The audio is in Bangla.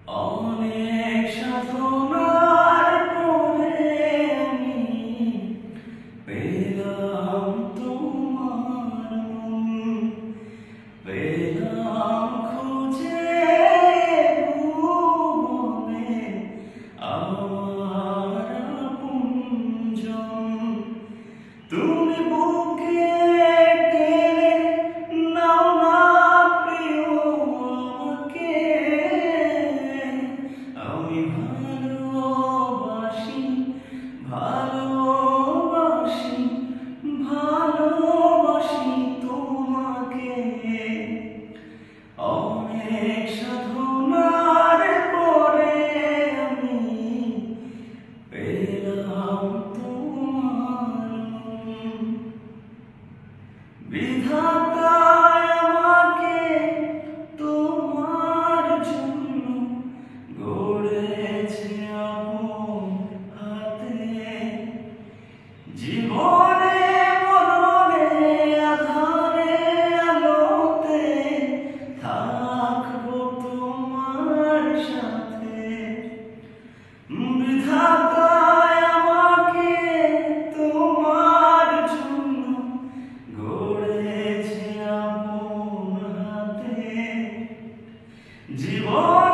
অনেক সাধনার পরে আমি পেলাম তোমার মন, পেলাম খুঁজে ভুবনে আমার আপনজন। তুমি বুকে টেনে নাও না প্রিয় আমাকে, আমি ভালোবাসি ভালোবাসি ভালোবাসি তোমাকে। অনেক সাধনার পরে আমি পেলাম তোমার মন। বিধাতা আমাকে তোমার জন্য গড়েছে আপন হাতে। জীবনে মরণে আধারে আলোতে থাকবো তোমার সাথে। বিধাতা আমাকে তোমার জন্য গড়েছে আপন হাতে। জীবন